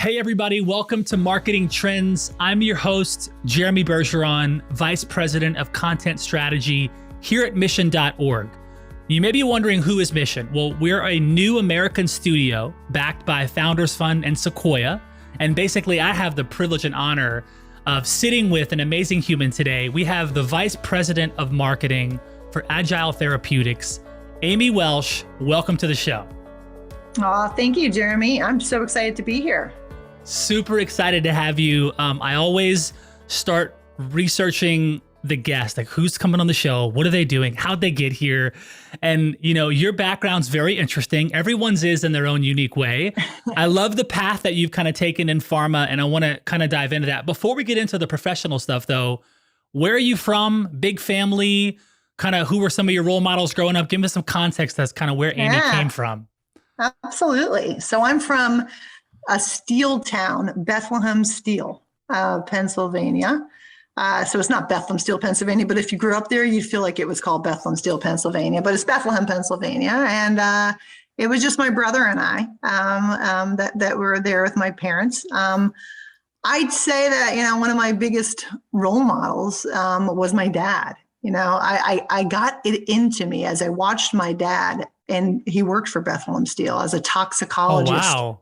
Hey everybody, welcome to Marketing Trends. I'm your host, Jeremy Bergeron, Vice President of Content Strategy here at Mission.org. You may be wondering, who is Mission? Well, we're a new American studio backed by Founders Fund and Sequoia. And basically, I have the privilege and honor of sitting with an amazing human today. We have the Vice President of Marketing for Agile Therapeutics, Amy Welsh. Welcome to the show. Oh, thank you, Jeremy. I'm so excited to be here. Super excited to have you. I always start researching the guest, like who's coming on the show, what are they doing, how'd they get here? And your background's very interesting. Everyone's is in their own unique way. I love the path that you've kind of taken in pharma, and I want to kind of dive into that. Before we get into the professional stuff though, where are you from? Big family? Kind of who were some of your role models growing up? Give me some context. That's kind of where Amy came from. Absolutely. So I'm from a steel town, Bethlehem Steel, Pennsylvania. So it's not Bethlehem Steel, Pennsylvania, but if you grew up there, you'd feel like it was called Bethlehem Steel, Pennsylvania, but it's Bethlehem, Pennsylvania. And it was just my brother and I that were there with my parents. I'd say that, one of my biggest role models was my dad. I got it into me as I watched my dad, and he worked for Bethlehem Steel as a toxicologist. Oh, wow.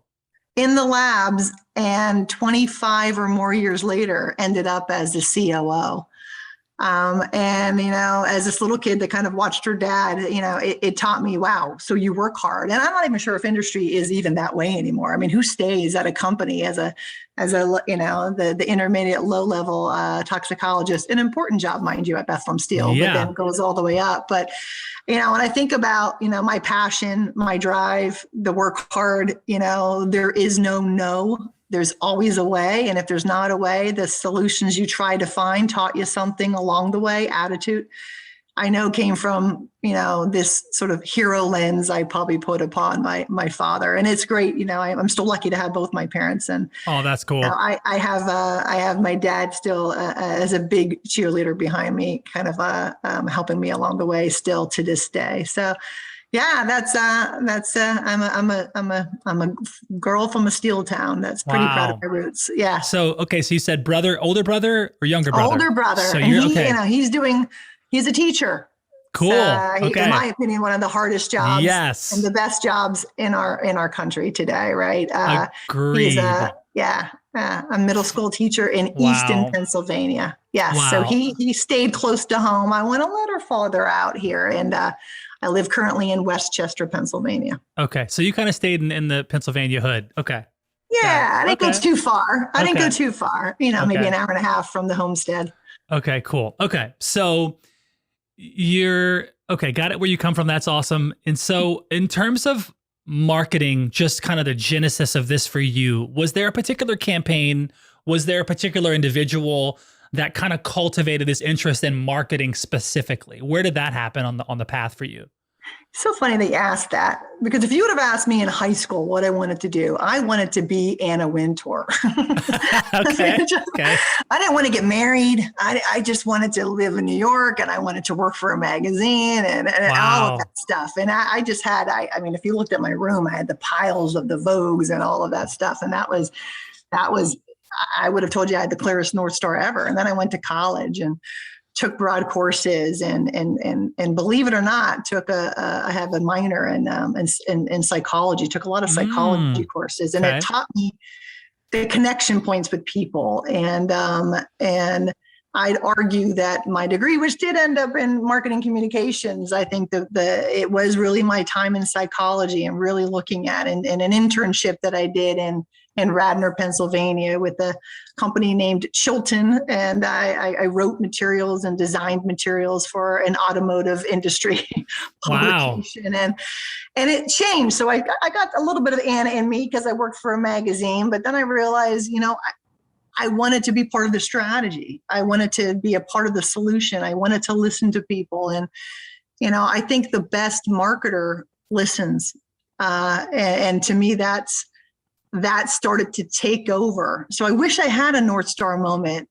In the labs, and 25 or more years later ended up as the COO. As this little kid that kind of watched her dad, it taught me, wow, so you work hard. And I'm not even sure if industry is even that way anymore. I mean, who stays at a company as the intermediate low level toxicologist, an important job, mind you, at Bethlehem Steel, but then goes all the way up. But when I think about, my passion, my drive, the work hard, there is no, there's always a way. And if there's not a way, the solutions you try to find taught you something along the way. Attitude, I know, came from, this sort of hero lens I probably put upon my father. And it's great. I'm still lucky to have both my parents. And oh, that's cool. I have my dad still as a big cheerleader behind me, kind of helping me along the way still to this day. So yeah, I'm a girl from a steel town that's pretty proud of my roots. Yeah. So you said older brother or younger brother? Older brother. So and he's a teacher. Cool. In my opinion, one of the hardest jobs. Yes. And the best jobs in our country today. Right. Agreed. He's a middle school teacher in Easton, Pennsylvania. Yes. Wow. So he stayed close to home. I went a little farther out here, and I live currently in Westchester, Pennsylvania. Okay. So you kind of stayed in the Pennsylvania hood. Okay. Yeah. I didn't go too far. Maybe an hour and a half from the homestead. Okay, cool. Okay. So got it where you come from. That's awesome. And so in terms of marketing, just kind of the genesis of this for you, was there a particular campaign? Was there a particular individual that kind of cultivated this interest in marketing specifically? Where did that happen on the path for you? It's so funny that you asked that, because if you would have asked me in high school what I wanted to do, I wanted to be Anna Wintour. Okay. I didn't want to get married. I just wanted to live in New York, and I wanted to work for a magazine and all of that stuff. And I just had, if you looked at my room, I had the piles of the Vogues and all of that stuff. And that was, I would have told you I had the clearest North Star ever. And then I went to college and took broad courses and believe it or not, I have a minor in psychology, took a lot of psychology courses, and it taught me the connection points with people. And I'd argue that my degree, which did end up in marketing communications, I think it was really my time in psychology and really looking at, and an internship that I did in Radnor, Pennsylvania, with a company named Chilton. And I wrote materials and designed materials for an automotive industry publication. Wow. And it changed. So I got a little bit of Anna in me because I worked for a magazine, but then I realized, I wanted to be part of the strategy. I wanted to be a part of the solution. I wanted to listen to people. And, I think the best marketer listens. And to me, that started to take over. So I wish I had a North Star moment.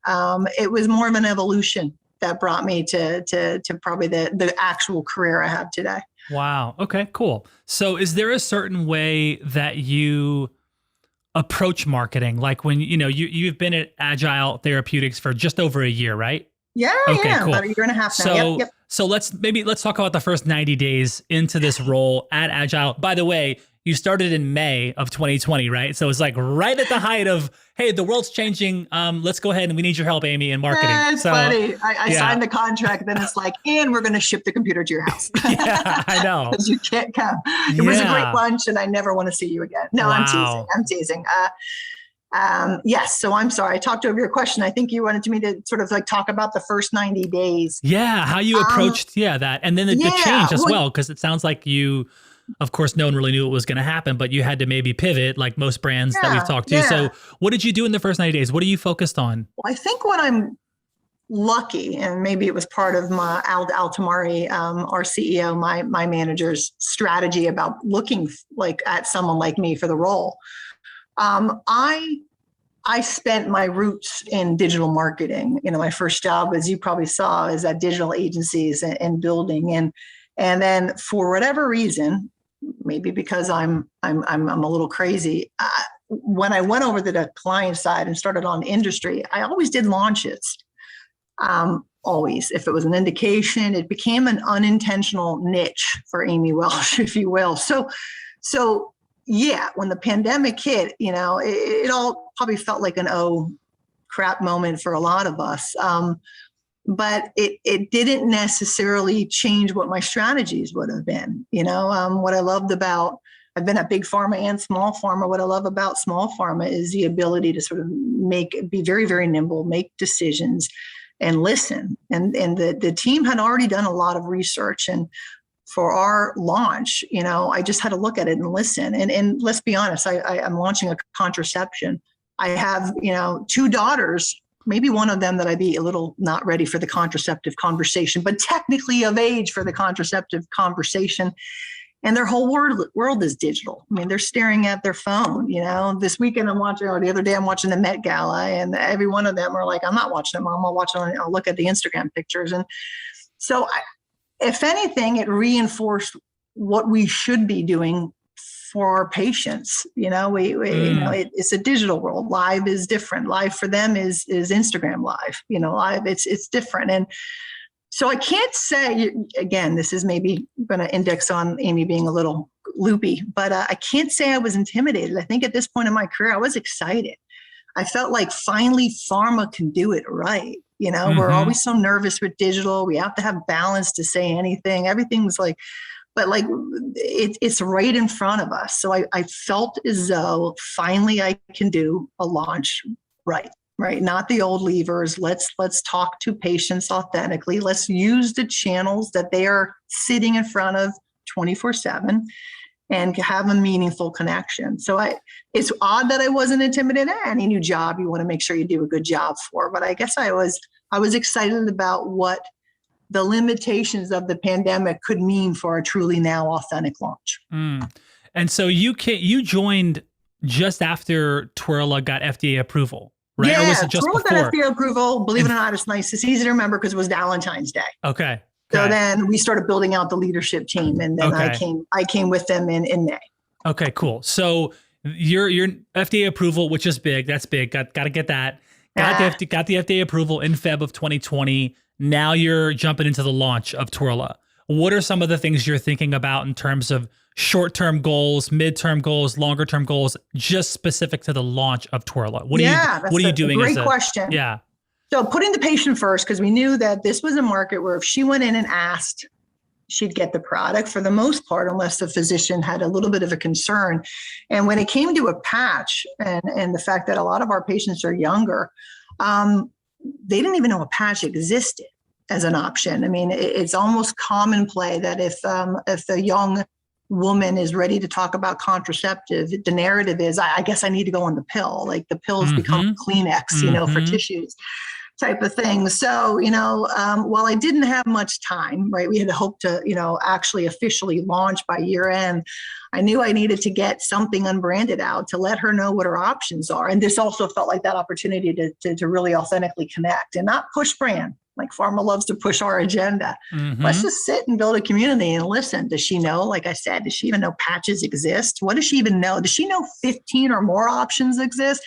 It was more of an evolution that brought me to probably the actual career I have today. Wow. Okay, cool. So is there a certain way that you approach marketing? Like when, you've been at Agile Therapeutics for just over a year, right? Yeah, Okay, cool. About a year and a half now. So, Yep. so let's talk about the first 90 days into this role at Agile. By the way, you started in May of 2020, right? So it's like right at the height of, hey, the world's changing. Let's go ahead and we need your help, Amy, in marketing. It's funny. I signed the contract, then it's like, and we're going to ship the computer to your house. Yeah, I know. Because you can't come. It was a great lunch, and I never want to see you again. No, wow. I'm teasing. Yes. So I'm sorry. I talked over your question. I think you wanted me to sort of like talk about the first 90 days. Yeah. How you approached, that. And then the change as well. Cause it sounds like you, of course, no one really knew what was going to happen, but you had to maybe pivot like most brands that we've talked to. So what did you do in the first 90 days? What are you focused on? Well, I think what I'm lucky, and maybe it was part of my Al Tamari, our CEO, my manager's strategy about looking like at someone like me for the role. I spent my roots in digital marketing. My first job, as you probably saw, is at digital agencies and building. And then for whatever reason, maybe because I'm a little crazy, when I went over to the client side and started on industry, I always did launches. Always, if it was an indication, it became an unintentional niche for Amy Welsh, if you will. So. Yeah, when the pandemic hit, it all probably felt like an oh crap moment for a lot of us. But it didn't necessarily change what my strategies would have been. What I loved about, I've been at big pharma and small pharma. What I love about small pharma is the ability to sort of be very, very nimble, make decisions and listen. And the team had already done a lot of research, and for our launch, I just had to look at it and listen. And let's be honest, I'm launching a contraception. I have, 2 daughters, maybe one of them that I'd be a little not ready for the contraceptive conversation, but technically of age for the contraceptive conversation. And their whole world is digital. I mean, they're staring at their phone. This weekend the other day I'm watching the Met Gala, and every one of them are like, I'm not watching it, Mom. I'll look at the Instagram pictures. And so if anything, it reinforced what we should be doing for our patients. It's a digital world. Live is different. Live for them is Instagram live. Live it's different. And so I can't say, again, this is maybe going to index on Amy being a little loopy, but I can't say I was intimidated. I think at this point in my career, I was excited. I felt like finally pharma can do it right. We're always so nervous with digital. We have to have balance to say anything. Everything's like, but like it's right in front of us. So I felt as though finally I can do a launch right. Not the old levers. Let's talk to patients authentically. Let's use the channels that they are sitting in front of 24/7 and have a meaningful connection. So it's odd that I wasn't intimidated. Any new job, you want to make sure you do a good job for. But I guess I was excited about what the limitations of the pandemic could mean for a truly now authentic launch. And so you joined just after Twirla got FDA approval, right? Yeah, or was it just Twirla before? got FDA approval. Believe it or not, it's nice. It's easy to remember because it was Valentine's Day. Okay. So then we started building out the leadership team, and then I came with them in May. Okay, cool. So your FDA approval, which is big, that's big. Got to get that. Got the FDA approval in Feb of 2020. Now you're jumping into the launch of Twirla. What are some of the things you're thinking about in terms of short-term goals, mid-term goals, longer-term goals, just specific to the launch of Twirla? What are you doing? Great question. Yeah. So putting the patient first, because we knew that this was a market where if she went in and asked, she'd get the product for the most part, unless the physician had a little bit of a concern. And when it came to a patch and the fact that a lot of our patients are younger, they didn't even know a patch existed as an option. I mean, it's almost commonplace that if a young woman is ready to talk about contraceptive, the narrative is, I guess I need to go on the pill. Like the pills become Kleenex, for tissues type of thing. So, while I didn't have much time, right, we had hoped to, actually officially launch by year end. I knew I needed to get something unbranded out to let her know what her options are. And this also felt like that opportunity to really authentically connect and not push brand. Like pharma loves to push our agenda. Let's just sit and build a community and listen. Does she know, like I said, does she even know patches exist? What does she even know? Does she know 15 or more options exist?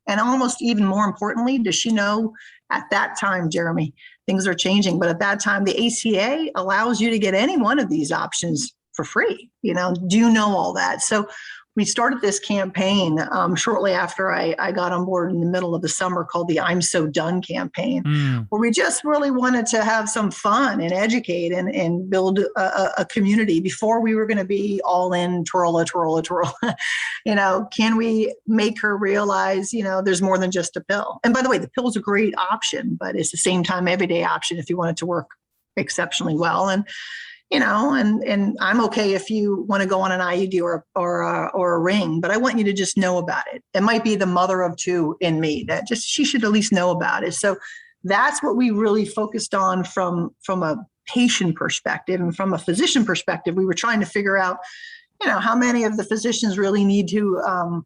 And almost even more importantly, does she know at that time, Jeremy, things are changing, but at that time, the ACA allows you to get any one of these options for free. Do you know all that? So we started this campaign shortly after I got on board in the middle of the summer called the I'm So Done campaign, where we just really wanted to have some fun and educate and build a community before we were going to be all in Twirla. Can we make her realize, there's more than just a pill? And by the way, the pill's a great option, but it's the same time everyday option if you want it to work exceptionally well. And and I'm okay if you want to go on an IUD or a ring, but I want you to just know about it. It might be the mother of two in me that she should at least know about it. So that's what we really focused on from a patient perspective, and from a physician perspective. We were trying to figure out, how many of the physicians really need to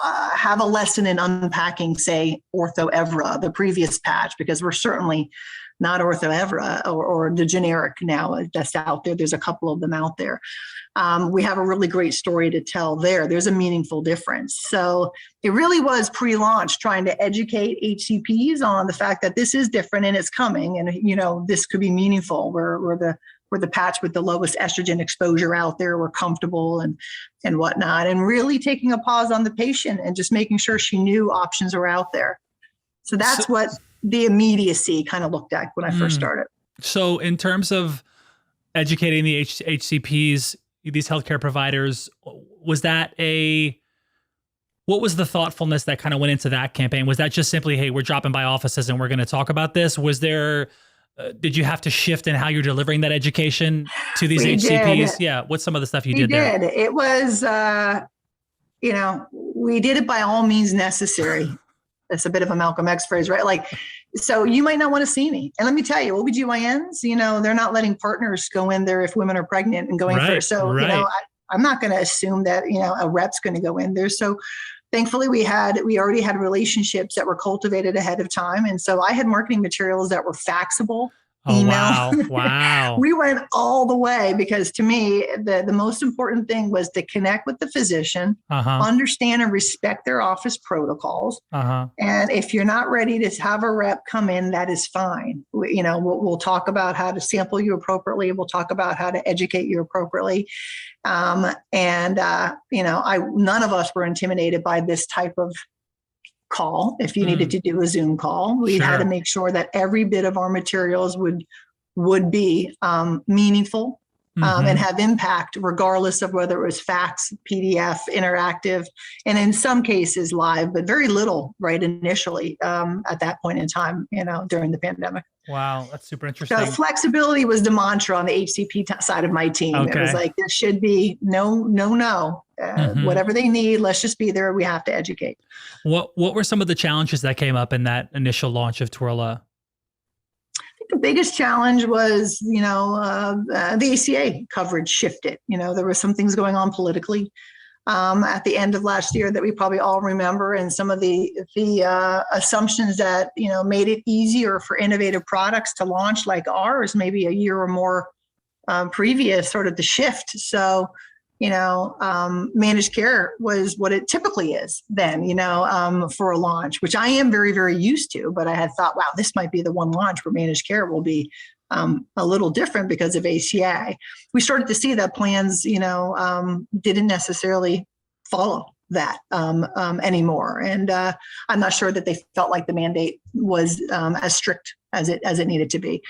have a lesson in unpacking, say, Ortho-Evra, the previous patch, because we're certainly not Ortho-Evra or the generic now that's out there. There's a couple of them out there. We have a really great story to tell there. There's a meaningful difference. So it really was pre-launch trying to educate HCPs on the fact that this is different and it's coming, and this could be meaningful. We're the patch with the lowest estrogen exposure out there. We're comfortable and whatnot, and really taking a pause on the patient and just making sure she knew options are out there. So that's what the immediacy kind of looked like when I first started. So in terms of educating the HCPs, these healthcare providers, what was the thoughtfulness that kind of went into that campaign? Was that just simply, hey, we're dropping by offices and we're going to talk about this? Was there, did you have to shift in how you're delivering that education to these HCPs? Did. Yeah. What's some of the stuff you did there? It was, we did it by all means necessary. That's a bit of a Malcolm X phrase, right? Like, so you might not want to see me. And let me tell you, OBGYNs, they're not letting partners go in there if women are pregnant and going first. So, I'm not going to assume that, a rep's going to go in there. So thankfully we already had relationships that were cultivated ahead of time. And so I had marketing materials that were faxable. Email. Wow. We went all the way because to me, the most important thing was to connect with the physician, understand and respect their office protocols. And if you're not ready to have a rep come in, that is fine. We'll talk about how to sample you appropriately. We'll talk about how to educate you appropriately. None of us were intimidated by this type of call. If you needed to do a Zoom call, we had to make sure that every bit of our materials would be meaningful and have impact, regardless of whether it was fax, PDF, interactive, and in some cases live, but very little right initially at that point in time, during the pandemic. Wow, that's super interesting. So flexibility was the mantra on the HCP side of my team. Okay. It was like, there should be no. Whatever they need, let's just be there. We have to educate. What were some of the challenges that came up in that initial launch of Twirla? I think the biggest challenge was, the ACA coverage shifted. There were some things going on politically at the end of last year that we probably all remember, and some of the assumptions that made it easier for innovative products to launch like ours maybe a year or more previous, sort of the shift. So managed care was what it typically is then, for a launch, which I am very, very used to. But I had thought, wow, this might be the one launch where managed care will be a little different because of ACA. We started to see that plans, didn't necessarily follow that anymore. And I'm not sure that they felt like the mandate was as strict as it needed to be.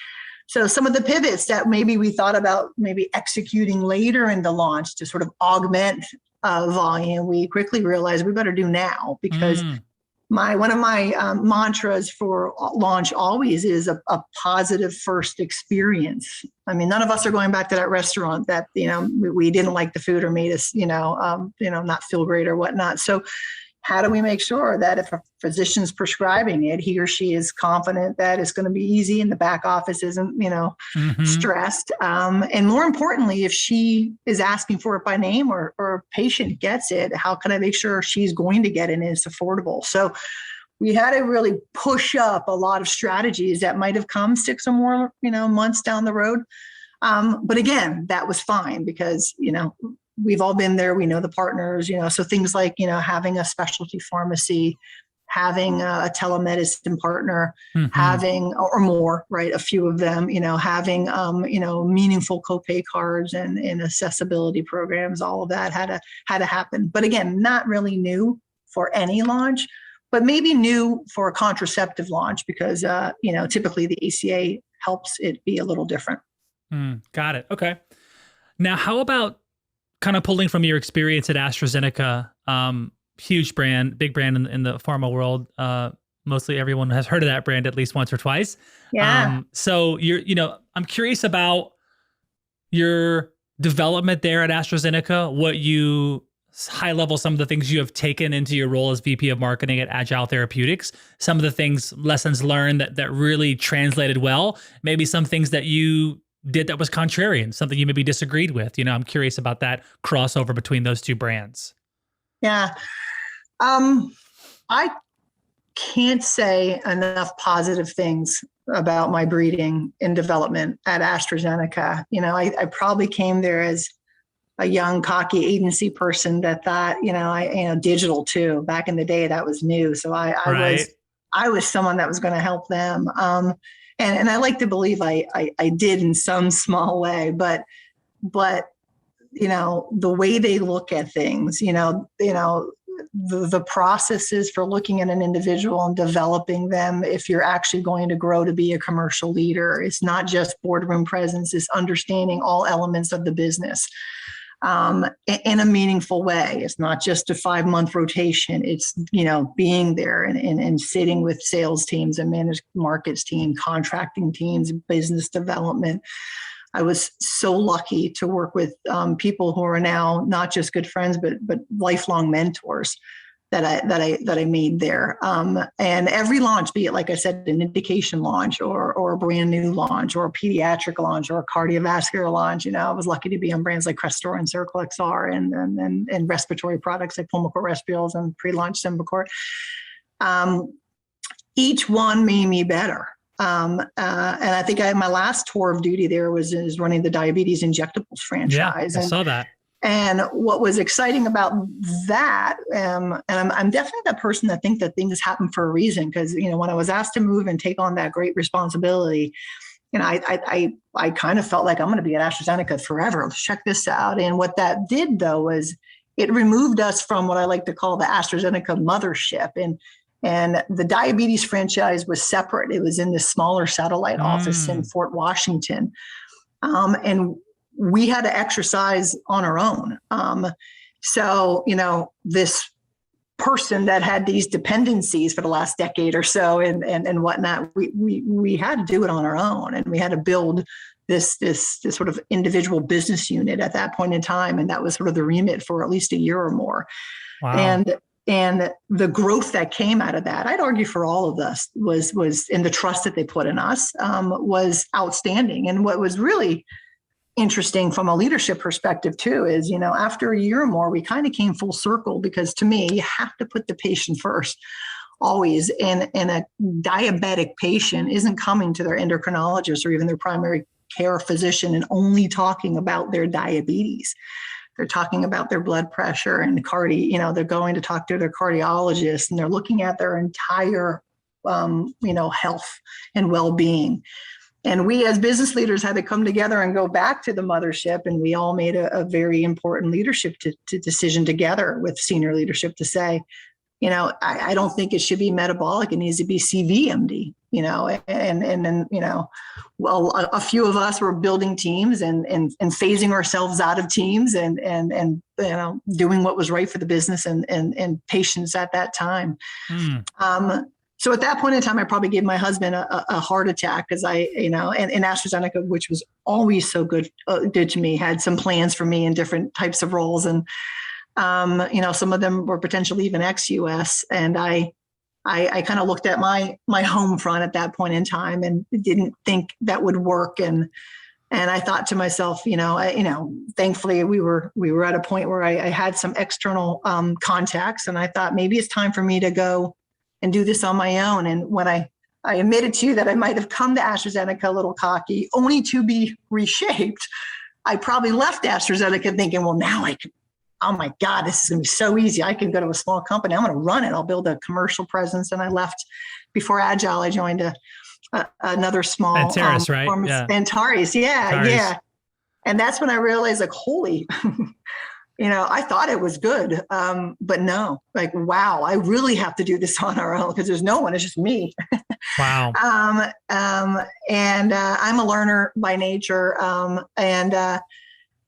So some of the pivots that maybe we thought about maybe executing later in the launch to sort of augment volume, we quickly realized we better do now, because one of my mantras for launch always is a positive first experience. I mean, none of us are going back to that restaurant that, we didn't like the food or made us, not feel great or whatnot. So how do we make sure that if a physician's prescribing it, he or she is confident that it's going to be easy and the back office isn't, stressed? And more importantly, if she is asking for it by name or a patient gets it, how can I make sure she's going to get it and it's affordable? So we had to really push up a lot of strategies that might have come 6 or more, months down the road. But again, that was fine because, we've all been there. We know the partners, so things like, having a specialty pharmacy, having a telemedicine partner, having or more, right? A few of them, having, meaningful copay cards and accessibility programs, all of that had to happen. But again, not really new for any launch, but maybe new for a contraceptive launch because, typically the ACA helps it be a little different. Got it. Okay. Now, how about kind of pulling from your experience at AstraZeneca, huge brand, big brand in the pharma world. Mostly everyone has heard of that brand at least once or twice. Yeah. So I'm curious about your development there at AstraZeneca, high level, some of the things you have taken into your role as VP of marketing at Agile Therapeutics, some of the lessons learned that really translated well, maybe some things that you did that was contrarian, something you maybe disagreed with. I'm curious about that crossover between those two brands. Yeah. I can't say enough positive things about my breeding and development at AstraZeneca. I probably came there as a young, cocky agency person that thought, digital too. Back in the day, that was new. So I was someone that was going to help them. And I like to believe I did in some small way, but the way they look at things, the processes for looking at an individual and developing them. If you're actually going to grow to be a commercial leader, it's not just boardroom presence, it's understanding all elements of the business. In a meaningful way. It's not just a 5-month rotation. It's, being there and sitting with sales teams and managed markets team, contracting teams, business development. I was so lucky to work with people who are now not just good friends, but lifelong mentors that I made there. And every launch, be it, like I said, an indication launch or a brand new launch or a pediatric launch or a cardiovascular launch, I was lucky to be on brands like Crestor and Circle XR and respiratory products like Pulmicort Respirals and pre-launch Symbicort. Each one made me better. And I think my last tour of duty there was running the diabetes injectables franchise. Yeah, I saw that. And what was exciting about that, and I'm definitely that person that thinks that things happen for a reason. Because, when I was asked to move and take on that great responsibility, I kind of felt like I'm going to be at AstraZeneca forever. Let's check this out. And what that did, though, was it removed us from what I like to call the AstraZeneca mothership. And the diabetes franchise was separate. It was in this smaller satellite office in Fort Washington. And we had to exercise on our own. So, this person that had these dependencies for the last decade or so and whatnot, we had to do it on our own. And we had to build this sort of individual business unit at that point in time. And that was sort of the remit for at least a year or more. Wow. And the growth that came out of that, I'd argue for all of us, was in the trust that they put in us, was outstanding. And what was really interesting from a leadership perspective too is, after a year or more, we kind of came full circle because to me, you have to put the patient first always. And a diabetic patient isn't coming to their endocrinologist or even their primary care physician and only talking about their diabetes. They're talking about their blood pressure and they're going to talk to their cardiologist and they're looking at their entire, health and well-being. And we as business leaders had to come together and go back to the mothership. And we all made a very important leadership decision together with senior leadership to say, I don't think it should be metabolic. It needs to be CVMD, and then, well, a few of us were building teams and phasing ourselves out of teams and doing what was right for the business and patients at that time. So at that point in time, I probably gave my husband a heart attack because and AstraZeneca, which was always so good to me, had some plans for me in different types of roles. And, some of them were potentially even ex-US. And I kind of looked at my home front at that point in time and didn't think that would work. And I thought to myself, thankfully we were at a point where I had some external contacts and I thought maybe it's time for me to go and do this on my own. And when I admitted to you that I might have come to AstraZeneca a little cocky, only to be reshaped, I probably left AstraZeneca thinking, well, now I can, oh my God, this is going to be so easy. I can go to a small company. I'm going to run it. I'll build a commercial presence. And I left before Agile. I joined another small Antares, right? Yeah. Antares. Yeah. And that's when I realized, like, holy, I thought it was good. But no, like, wow, I really have to do this on our own because there's no one, it's just me. Wow. And I'm a learner by nature.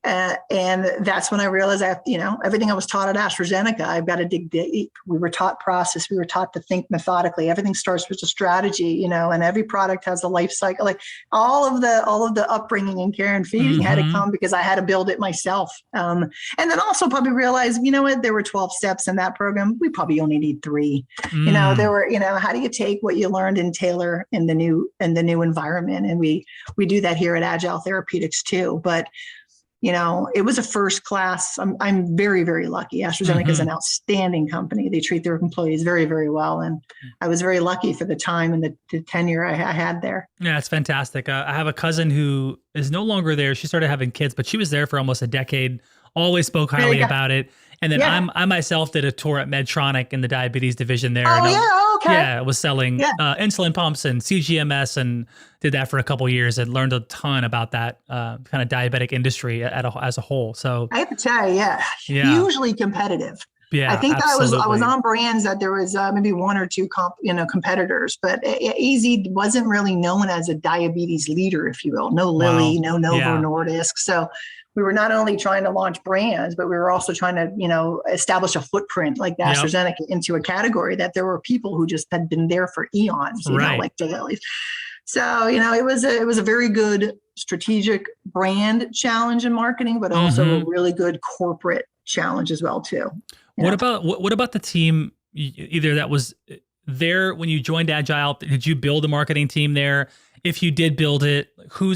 And that's when I realized everything I was taught at AstraZeneca, I've got to dig deep. We were taught process. We were taught to think methodically. Everything starts with a strategy, and every product has a life cycle. Like all of the upbringing and care and feeding had to come because I had to build it myself. And then also probably realize, there were 12 steps in that program. We probably only need 3. There were, how do you take what you learned and tailor in the new environment? And we do that here at Agile Therapeutics too. But it was a first class. I'm very, very lucky. AstraZeneca is an outstanding company. They treat their employees very, very well. And I was very lucky for the time and the tenure I had there. Yeah, it's fantastic. I have a cousin who is no longer there. She started having kids, but she was there for almost a decade, always spoke highly about it. And then I myself did a tour at Medtronic in the diabetes division there. Okay. Yeah, I was selling insulin pumps and CGMS and did that for a couple of years and learned a ton about that kind of diabetic industry as a whole. So I have to tell you, hugely competitive. Yeah, I think that I was on brands that there was maybe 1 or 2 competitors, but AZ wasn't really known as a diabetes leader, if you will. No Lilly, no Novo Nordisk. So we were not only trying to launch brands, but we were also trying to, establish a footprint like AstraZeneca into a category that there were people who just had been there for eons, like dailies. So, it was a very good strategic brand challenge in marketing, but also a really good corporate challenge as well too. What about the team either that was there when you joined Agile? Did you build a marketing team there? If you did build it, who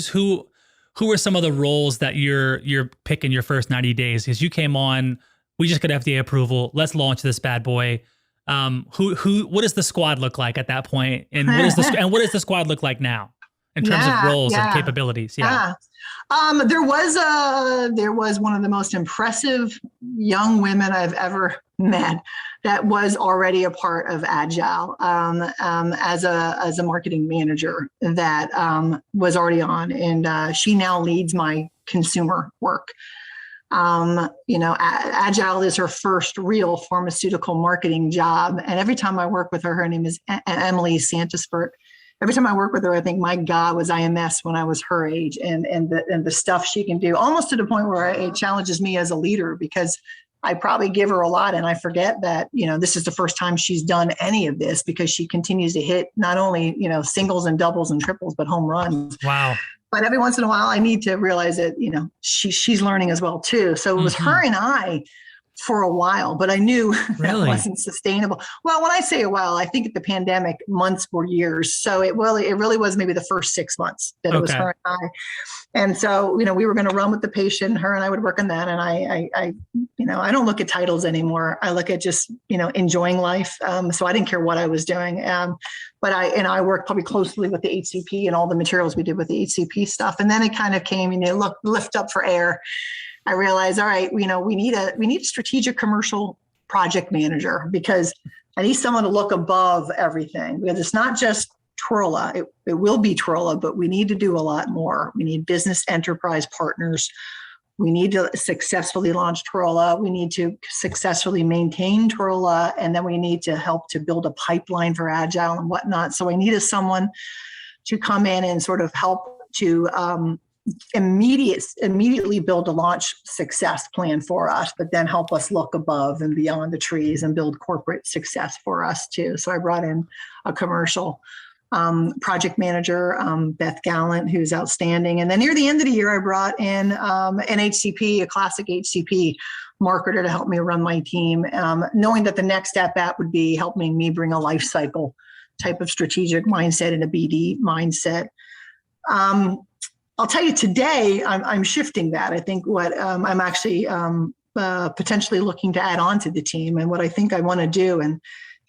are some of the roles that you're picking your first 90 days? Because you came on, we just got FDA approval. Let's launch this bad boy. What does the squad look like at that point? And what does the squad look like now in terms of roles and capabilities? There was one of the most impressive young women I've ever met that was already a part of Agile as a marketing manager that was already on, and she now leads my consumer work. Agile is her first real pharmaceutical marketing job, and every time I work with her name is Emily Santaspert. Every time I work with her, I think, my God, was I a mess when I was her age, and the stuff she can do, almost to the point where it challenges me as a leader, because I probably give her a lot and I forget that, this is the first time she's done any of this, because she continues to hit not only, singles and doubles and triples, but home runs. Wow. But every once in a while, I need to realize that, she's learning as well too. So it was her and I for a while, but I knew that wasn't sustainable. Well, when I say a while, I think the pandemic months were years. So it really was maybe the first 6 months that it was her and I. And so, we were going to run with the patient. Her and I would work on that. And I don't look at titles anymore. I look at just, enjoying life. So I didn't care what I was doing. But I worked probably closely with the HCP and all the materials we did with the HCP stuff. And then it kind of came, lift up for air. I realized, all right, we need a strategic commercial project manager, because I need someone to look above everything, because it's not just Twirla. It will be Twirla, but we need to do a lot more. We need business enterprise partners. We need to successfully launch Twirla. We need to successfully maintain Twirla, and then we need to help to build a pipeline for Agile and whatnot. So I needed someone to come in and sort of help to immediately build a launch success plan for us, but then help us look above and beyond the trees and build corporate success for us too. So I brought in a commercial project manager, Beth Gallant, who's outstanding. And then near the end of the year, I brought in an HCP, a classic HCP marketer, to help me run my team, knowing that the next step would be helping me bring a life cycle type of strategic mindset and a BD mindset. I'll tell you, today I'm shifting that. I think what I'm actually potentially looking to add on to the team, and what I think I want to do. And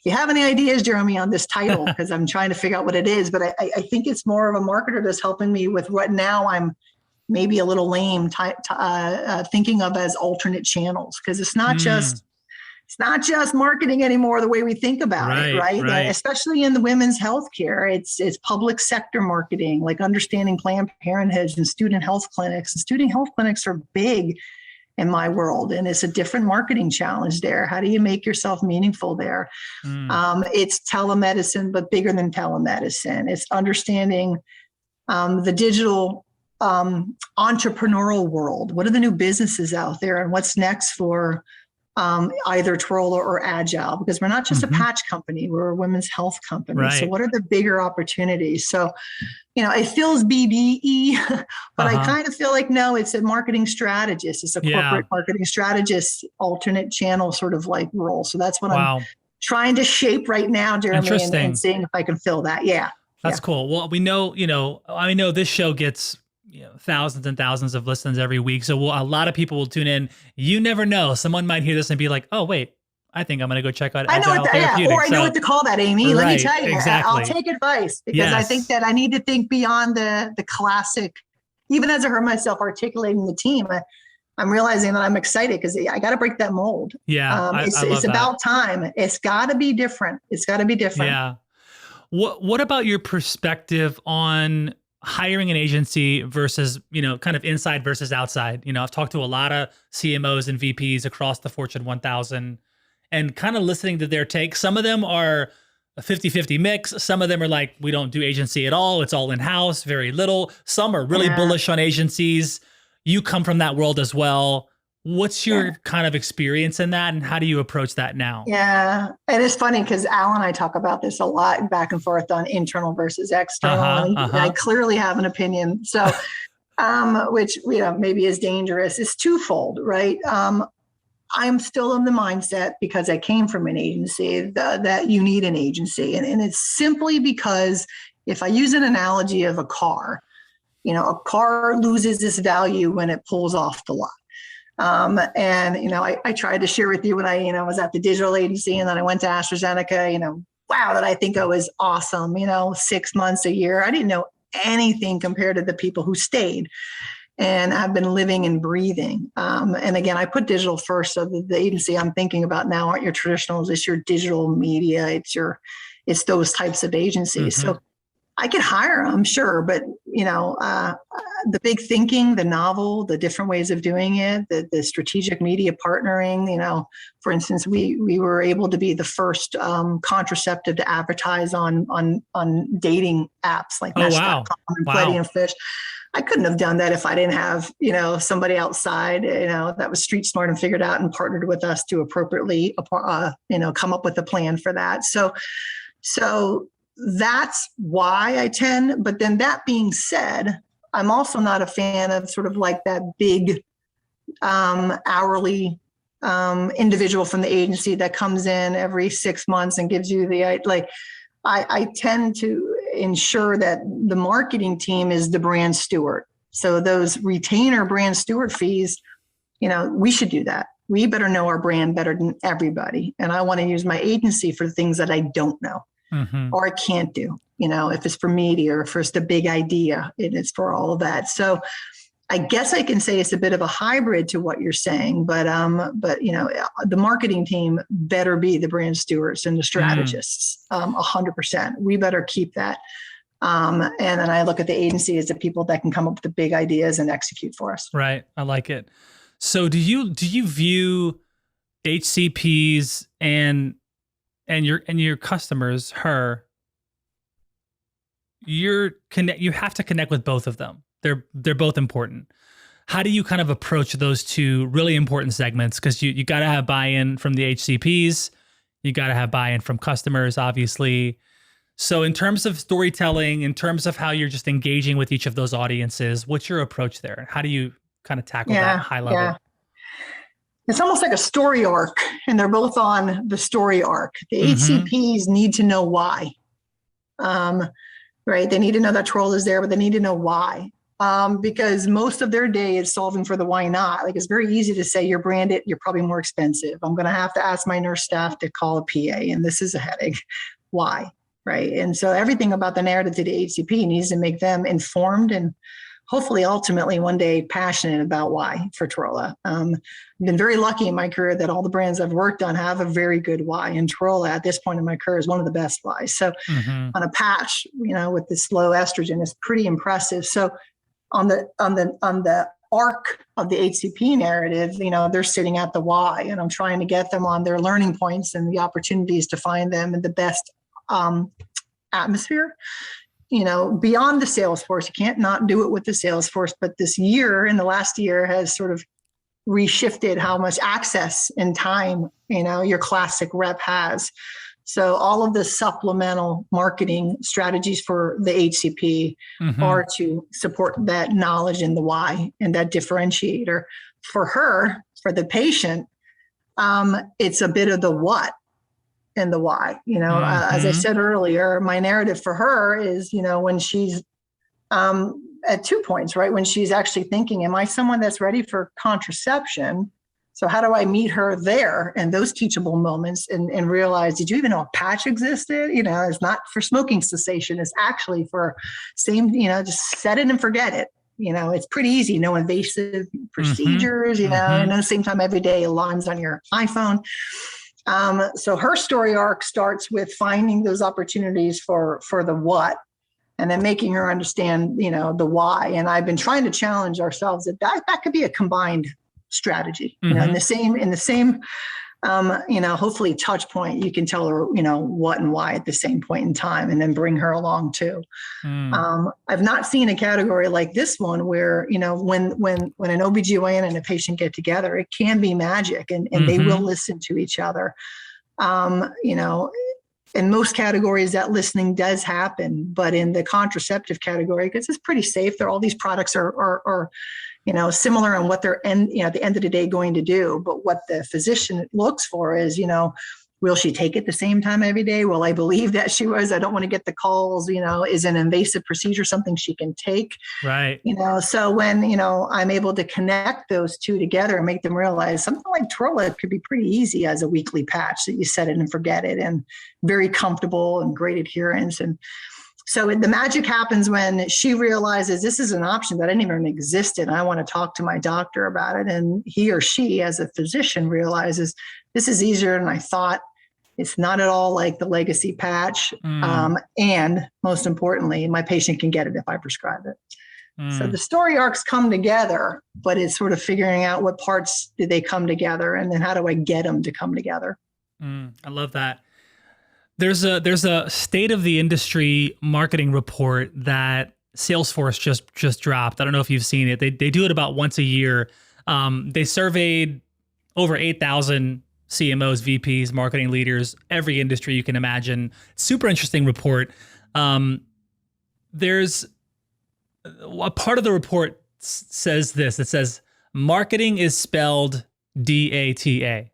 you have any ideas, Jeremy, on this title, because I'm trying to figure out what it is, but I think it's more of a marketer that's helping me with what now I'm maybe a little lame thinking of as alternate channels, because it's not just marketing anymore the way we think about it, right? Especially in the women's healthcare, it's public sector marketing, like understanding Planned Parenthood and student health clinics. And student health clinics are big in my world, and it's a different marketing challenge there. How do you make yourself meaningful there? It's telemedicine, but bigger than telemedicine. It's understanding the digital entrepreneurial world. What are the new businesses out there, and what's next for either Twirla or Agile? Because we're not just a patch company, we're a women's health company. So what are the bigger opportunities? So, it feels BDE, but I kind of feel like, no, it's a marketing strategist. It's a corporate marketing strategist, alternate channel sort of like role. So that's what I'm trying to shape right now, Jeremy, and seeing if I can fill that. That's cool. Well, we know, I know this show gets thousands and thousands of listens every week. So a lot of people will tune in. You never know. Someone might hear this and be like, oh, wait, I think I'm going to go check out Agile Therapeutics. Or I know what to call that, Amy. Let me tell you, exactly. I'll take advice, because I think that I need to think beyond the classic. Even as I heard myself articulating the team, I'm realizing that I'm excited because I got to break that mold. It's about time. It's got to be different. Yeah. What about your perspective on hiring an agency versus, kind of inside versus outside? I've talked to a lot of CMOs and VPs across the Fortune 1000 and kind of listening to their take. Some of them are a 50-50 mix. Some of them are like, we don't do agency at all. It's all in-house, very little. Some are really bullish on agencies. You come from that world as well. What's your kind of experience in that, and how do you approach that now? Yeah, and it's funny because Al and I talk about this a lot back and forth on internal versus external. I clearly have an opinion, so which maybe is dangerous. It's twofold, right? I'm still in the mindset, because I came from an agency, that you need an agency, and it's simply because if I use an analogy of a car, a car loses its value when it pulls off the lot. I tried to share with you when I, was at the digital agency, and then I went to AstraZeneca, wow, that I think I was awesome, 6 months, a year. I didn't know anything compared to the people who stayed, and I've been living and breathing. And again, I put digital first. So the agency I'm thinking about now aren't your traditionals. It's your digital media. It's those types of agencies. So I could hire them, sure, but the big thinking, the novel, the different ways of doing it, the strategic media partnering. For instance, we were able to be the first contraceptive to advertise on dating apps like Match.com and Plenty of Fish. I couldn't have done that if I didn't have somebody outside that was street smart and figured out and partnered with us to appropriately come up with a plan for that. So that's why I tend, but then that being said, I'm also not a fan of sort of like that big hourly individual from the agency that comes in every 6 months and gives you I tend to ensure that the marketing team is the brand steward. So those retainer brand steward fees, we should do that. We better know our brand better than everybody. And I want to use my agency for things that I don't know. Or I can't do, if it's for media or if it's the big idea, it's for all of that. So I guess I can say it's a bit of a hybrid to what you're saying, but the marketing team better be the brand stewards and the strategists, 100%. We better keep that. And then I look at the agency as the people that can come up with the big ideas and execute for us. Right. I like it. So do you view HCPs and your customers, you have to connect with both of them. They're both important. How do you kind of approach those two really important segments? Because you got to have buy-in from the HCPs, you got to have buy-in from customers, obviously. So in terms of storytelling, in terms of how you're just engaging with each of those audiences, what's your approach there? How do you kind of tackle that high level? Yeah. It's almost like a story arc, and they're both on the story arc. The HCPs need to know why, right? They need to know that Twirla is there, but they need to know why. because most of their day is solving for the why not. Like, it's very easy to say, you're branded, you're probably more expensive. I'm going to have to ask my nurse staff to call a PA, and this is a headache. Why? Right. And so everything about the narrative to the HCP needs to make them informed and hopefully ultimately one day passionate about why for Twirla. I've been very lucky in my career that all the brands I've worked on have a very good why. And Twirla at this point in my career is one of the best whys. So on a patch, with this low estrogen is pretty impressive. So on the arc of the HCP narrative, they're sitting at the why, and I'm trying to get them on their learning points and the opportunities to find them in the best atmosphere. Beyond the Salesforce, you can't not do it with the Salesforce, but this year, in the last year, has sort of reshifted how much access and time, your classic rep has. So all of the supplemental marketing strategies for the HCP are to support that knowledge and the why and that differentiator. For her, for the patient, it's a bit of the what and the why. As I said earlier, my narrative for her is, when she's at 2 points, right? When she's actually thinking, am I someone that's ready for contraception? So how do I meet her there and those teachable moments and realize, did you even know a patch existed? It's not for smoking cessation. It's actually for just set it and forget it. It's pretty easy. No invasive procedures, and at the same time, every day alarms on your iPhone. So her story arc starts with finding those opportunities for the what, and then making her understand, the why. And I've been trying to challenge ourselves that could be a combined strategy, in the same, hopefully touch point, you can tell her, what and why at the same point in time, and then bring her along too. I've not seen a category like this one where, when an OBGYN and a patient get together, it can be magic, and they will listen to each other. In most categories that listening does happen, but in the contraceptive category, because it's pretty safe, all these products are similar on what they're at the end of the day going to do. But what the physician looks for is, will she take it the same time every day? Will I believe that she was? I don't want to get the calls, is an invasive procedure something she can take? Right. So when, I'm able to connect those two together and make them realize something like Twirla could be pretty easy as a weekly patch that you set it and forget it, and very comfortable and great adherence. And so the magic happens when she realizes this is an option that I didn't even exist in. I want to talk to my doctor about it. And he or she, as a physician, realizes this is easier than I thought. It's not at all like the legacy patch. And most importantly, my patient can get it if I prescribe it. So the story arcs come together, but it's sort of figuring out what parts do they come together, and then how do I get them to come together? I love that. There's a state of the industry marketing report that Salesforce just dropped. I don't know if you've seen it. They do it about once a year. They surveyed over 8,000 CMOs, VPs, marketing leaders, every industry you can imagine. Super interesting report. There's a part of the report says this. It says marketing is spelled DATA.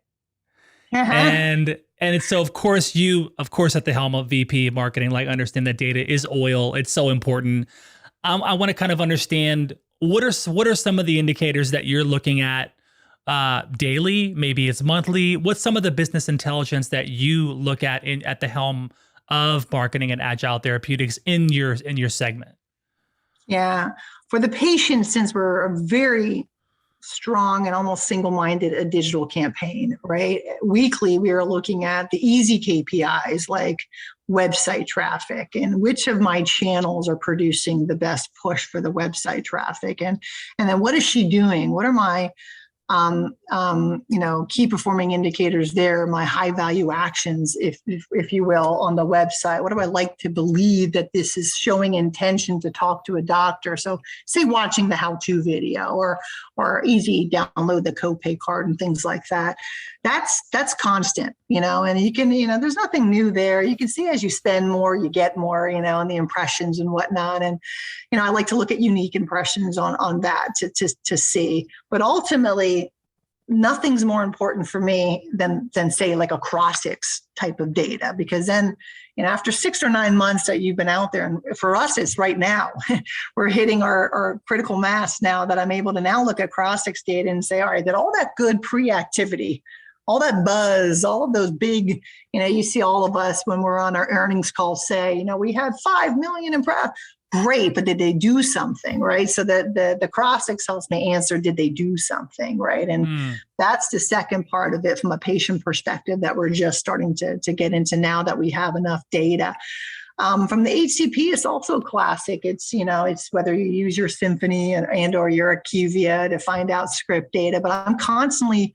And it's so of course at the helm of VP marketing, understand that data is oil. It's so important. I want to kind of understand what are some of the indicators that you're looking at daily, maybe it's monthly. What's some of the business intelligence that you look at at the helm of marketing and Agile Therapeutics in your segment? Yeah, for the patient, since we're a very strong and almost single-minded a digital campaign, right? Weekly, we are looking at the easy KPIs like website traffic and which of my channels are producing the best push for the website traffic, and then what is she doing? What are my key performing indicators there, my high value actions, if you will, on the website? What do I like to believe that this is showing intention to talk to a doctor? So say watching the how-to video or easy download the copay card and things like that. That's constant, and you can, there's nothing new there. You can see as you spend more, you get more, and the impressions and whatnot. And, I like to look at unique impressions on that to see, but ultimately, nothing's more important for me than say like a Crossix type of data, because then, after 6 or 9 months that you've been out there, and for us, it's right now, we're hitting our critical mass now that I'm able to now look at Crossix data and say, all right, that all that good pre-activity, all that buzz, all of those big, you see all of us when we're on our earnings call say, we had 5 million impressions. Great, but did they do something, right? So the Crossix helps me answer, did they do something, right? And that's the second part of it from a patient perspective that we're just starting to get into now that we have enough data. From the HCP, it's also classic. It's, it's whether you use your Symphony and or your IQVIA to find out script data, but I'm constantly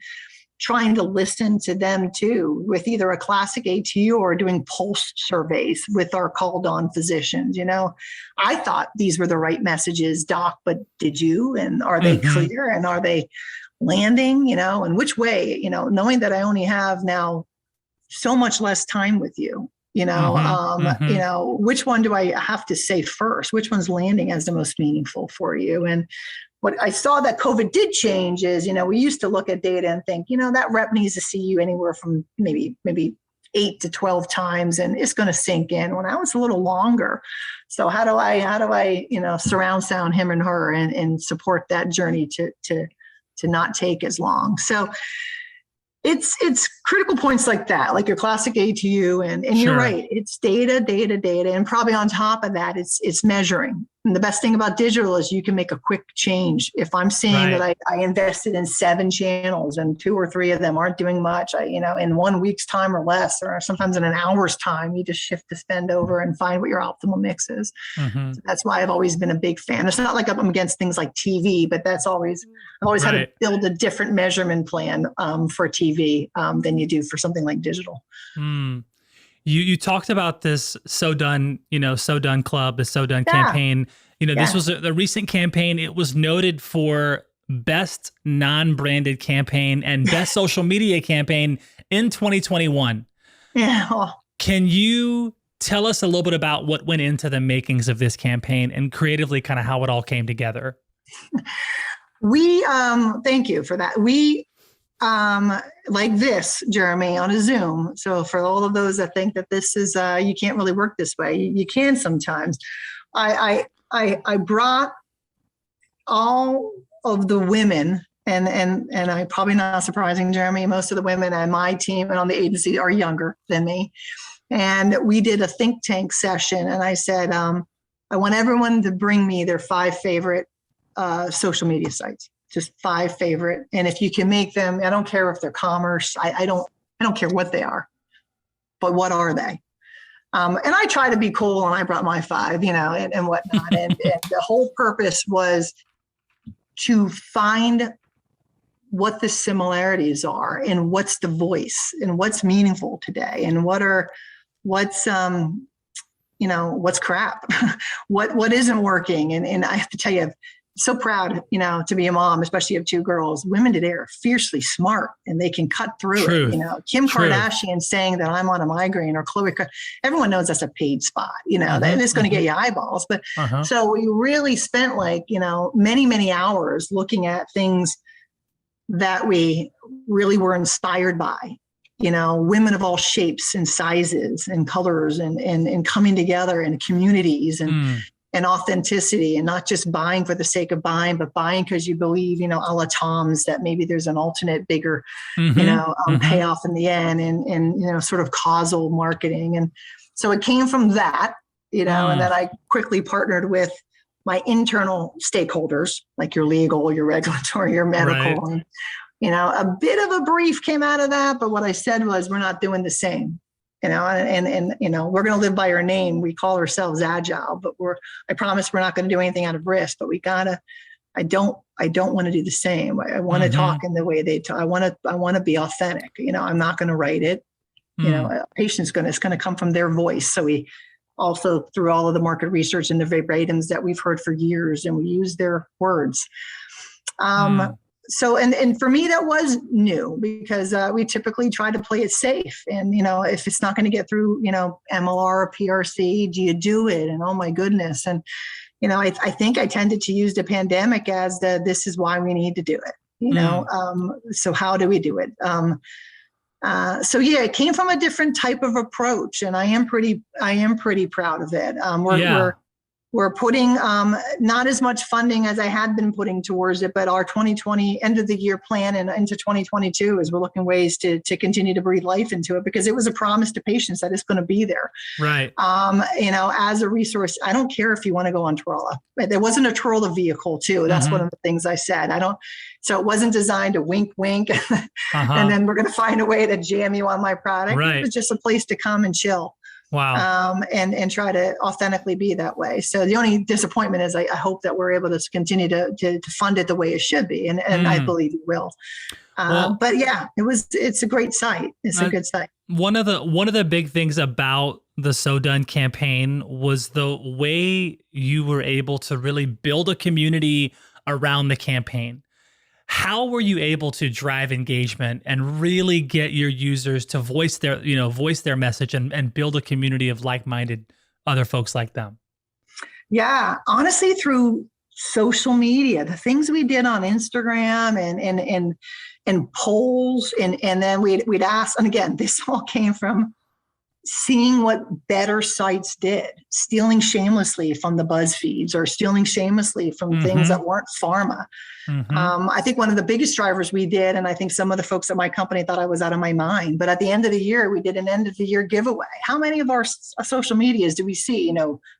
trying to listen to them too, with either a classic ATU or doing pulse surveys with our called on physicians. I thought these were the right messages, doc, but did you? And are they clear? And are they landing, and which way, knowing that I only have now so much less time with you, which one do I have to say first? Which one's landing as the most meaningful for you? And what I saw that COVID did change is, we used to look at data and think, that rep needs to see you anywhere from maybe 8 to 12 times, and it's going to sink in. Well, now it's a little longer. So how do I, surround sound him and her and support that journey to not take as long? So it's critical points like that, like your classic ATU, and Sure. You're right. It's data, and probably on top of that, it's measuring. And the best thing about digital is you can make a quick change. If I'm seeing that I invested in 7 channels and 2 or 3 of them aren't doing much, in 1 week's time or less, or sometimes in an hour's time, you just shift the spend over and find what your optimal mix is. So that's why I've always been a big fan. It's not like I'm against things like TV, but I've always had to build a different measurement plan for TV than you do for something like digital. You talked about this So Done Club, the So Done campaign. This was the recent campaign. It was noted for best non-branded campaign and best social media campaign in 2021. Yeah. Can you tell us a little bit about what went into the makings of this campaign and creatively kind of how it all came together? We, thank you for that. We, like this, Jeremy, on a Zoom. So for all of those that think that this is, you can't really work this way, you can sometimes. I brought all of the women, and I probably not surprising, Jeremy, most of the women on my team and on the agency are younger than me. And we did a think tank session, and I said, I want everyone to bring me their 5 favorite social media sites. Just 5 favorite. And if you can make them, I don't care if they're commerce, I don't care what they are, but what are they? And I try to be cool, and I brought my 5, and whatnot. And the whole purpose was to find what the similarities are and what's the voice and what's meaningful today and what's crap, what isn't working. And I have to tell you, so proud, to be a mom, especially of 2 girls. Women today are fiercely smart, and they can cut through it. Kim Kardashian saying that I'm on a migraine, or Khloe, everyone knows that's a paid spot. It's going to get you eyeballs. But so we really spent many, many hours looking at things that we really were inspired by. Women of all shapes and sizes and colors, and coming together in communities and authenticity, and not just buying for the sake of buying, but buying because you believe, a la Tom's, that maybe there's an alternate, bigger, payoff in the end, and sort of causal marketing. And so it came from that, and then I quickly partnered with my internal stakeholders, like your legal, your regulatory, your medical. Right. And, a bit of a brief came out of that, but what I said was, we're not doing the same. And we're going to live by our name. We call ourselves Agile, but I promise we're not going to do anything out of risk, but I don't want to do the same. I want to talk in the way they talk. I want to be authentic. I'm not going to write it. A patient's it's going to come from their voice. So we also, through all of the market research and the verbatims that we've heard for years, and we use their words. So, and for me, that was new, because we typically try to play it safe. And, if it's not going to get through, MLR or PRC, do you do it? And oh my goodness. And, I think I tended to use the pandemic as this is why we need to do it. So how do we do it? So yeah, it came from a different type of approach, and I am pretty proud of it. We're putting not as much funding as I had been putting towards it, but our 2020 end of the year plan and into 2022 is we're looking ways to continue to breathe life into it, because it was a promise to patients that it's going to be there. Right. As a resource. I don't care if you want to go on Twirla. There wasn't a Twirla vehicle too. That's one of the things I said. So it wasn't designed to wink, and then we're going to find a way to jam you on my product. Right. It was just a place to come and chill. Wow. And try to authentically be that way. So the only disappointment is I hope that we're able to continue to fund it the way it should be. And I believe it will. But yeah, it's a great site. It's a good site. One of the big things about the So Done campaign was the way you were able to really build a community around the campaign. How were you able to drive engagement and really get your users to voice their message and build a community of like-minded other folks like them? Yeah, honestly, through social media, the things we did on Instagram and polls, and then we'd ask, and again, this all came from seeing what better sites did, stealing shamelessly from the BuzzFeeds or stealing shamelessly from things that weren't pharma. I think one of the biggest drivers we did, and I think some of the folks at my company thought I was out of my mind, but at the end of the year, we did an end of the year giveaway. How many of our social medias do we see,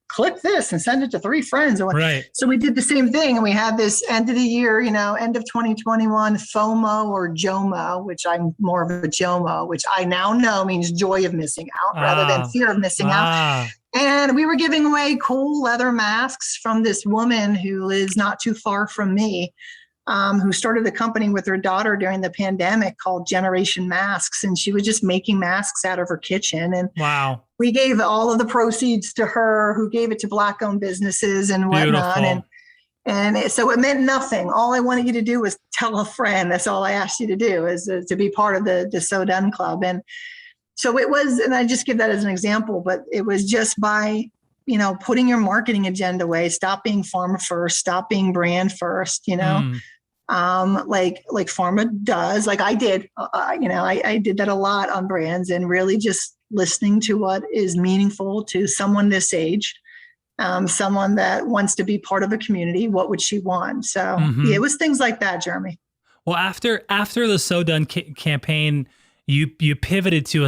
click this and send it to 3 friends? Right. So we did the same thing, and we had this end of the year, end of 2021 FOMO or JOMO, which I'm more of a JOMO, which I now know means joy of missing out rather than fear of missing out. And we were giving away cool leather masks from this woman who is not too far from me, who started a company with her daughter during the pandemic called Generation Masks. And she was just making masks out of her kitchen. And wow, we gave all of the proceeds to her, who gave it to Black-owned businesses and whatnot. Beautiful. And so it meant nothing. All I wanted you to do was tell a friend. That's all I asked you to do, is to be part of the So Done Club. And so it was, and I just give that as an example, but it was just by, putting your marketing agenda away, stop being pharma first, stop being brand first, like pharma does, like I did, I did that a lot on brands, and really just listening to what is meaningful to someone this age, someone that wants to be part of a community. What would she want? So yeah, it was things like that, Jeremy. Well, after the So Done campaign, you pivoted to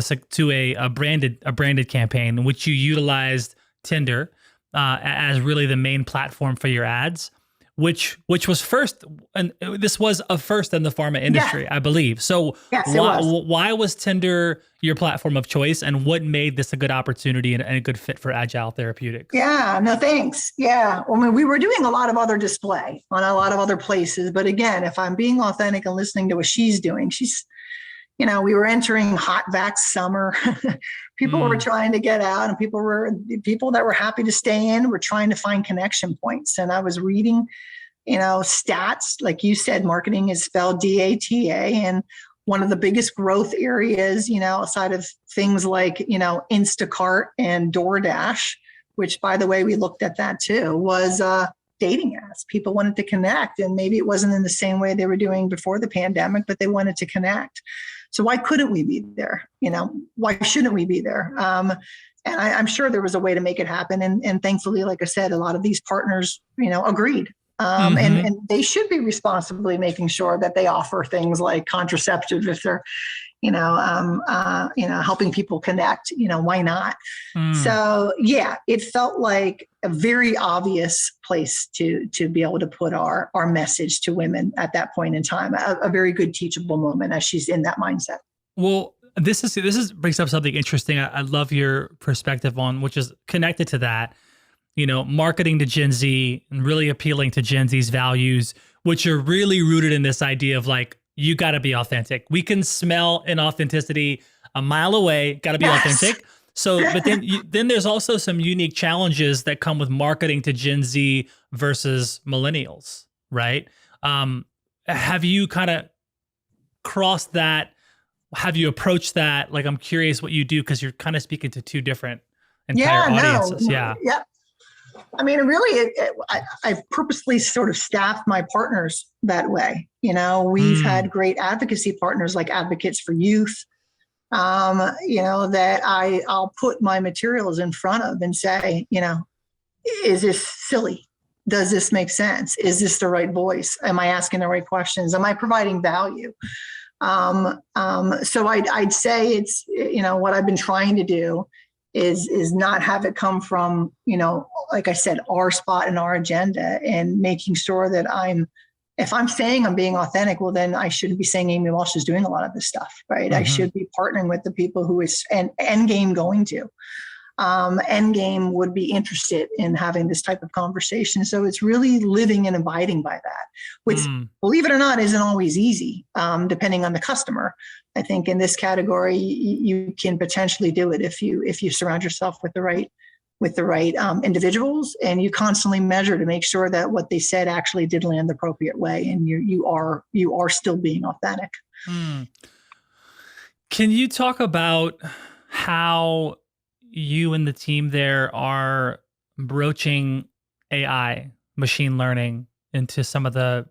a branded campaign in which you utilized Tinder as really the main platform for your ads, which was first, and this was a first in the pharma industry, I believe. So yes, why was Tinder your platform of choice, and what made this a good opportunity and a good fit for Agile Therapeutics? Yeah, no, thanks. Yeah. I mean, we were doing a lot of other display on a lot of other places. But again, if I'm being authentic and listening to what she's doing, we were entering hot vax summer. People were trying to get out, and people that were happy to stay in were trying to find connection points. And I was reading, stats, like you said, marketing is spelled DATA. And one of the biggest growth areas, outside of things like, Instacart and DoorDash, which, by the way, we looked at that too, was dating apps. People wanted to connect, and maybe it wasn't in the same way they were doing before the pandemic, but they wanted to connect. So why couldn't we be there? Why shouldn't we be there? And I'm sure there was a way to make it happen. And thankfully, like I said, a lot of these partners, agreed. And they should be responsibly making sure that they offer things like contraceptive if they're, helping people connect, why not? So yeah, it felt like a very obvious place to be able to put our message to women at that point in time, a very good teachable moment as she's in that mindset. Well, this brings up something interesting. I love your perspective on, which is connected to that, marketing to Gen Z and really appealing to Gen Z's values, which are really rooted in this idea of like, you got to be authentic. We can smell inauthenticity a mile away. Got to be authentic. So, but then there's also some unique challenges that come with marketing to Gen Z versus millennials, right? Have you kind of crossed that? Have you approached that? Like, I'm curious what you do, because you're kind of speaking to two different entire audiences. Yeah. I mean, really, I've purposely sort of staffed my partners that way. We've had great advocacy partners like Advocates for Youth, that I'll put my materials in front of and say, is this silly? Does this make sense? Is this the right voice? Am I asking the right questions? Am I providing value? So I'd say it's, what I've been trying to do is not have it come from, like I said, our spot and our agenda, and making sure that if I'm saying I'm being authentic, well, then I shouldn't be saying Amy Welsh is doing a lot of this stuff, right? I should be partnering with the people who is and Endgame going to. Endgame would be interested in having this type of conversation. So it's really living and abiding by that, which, believe it or not, isn't always easy, depending on the customer. I think in this category, you can potentially do it if you surround yourself with the right individuals, and you constantly measure to make sure that what they said actually did land the appropriate way, and you are still being authentic. Can you talk about how you and the team there are broaching AI, machine learning into some of the,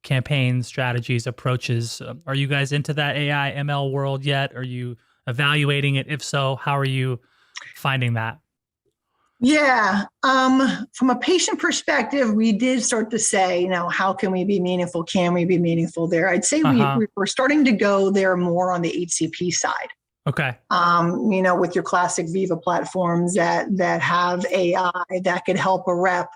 campaigns, strategies, approaches? Are you guys into that AI ML world yet? Are you evaluating it? If so, how are you finding that? Yeah. From a patient perspective, we did start to say, how can we be meaningful? Can we be meaningful there? I'd say we're starting to go there more on the HCP side. Okay. With your classic Viva platforms that have AI that could help a rep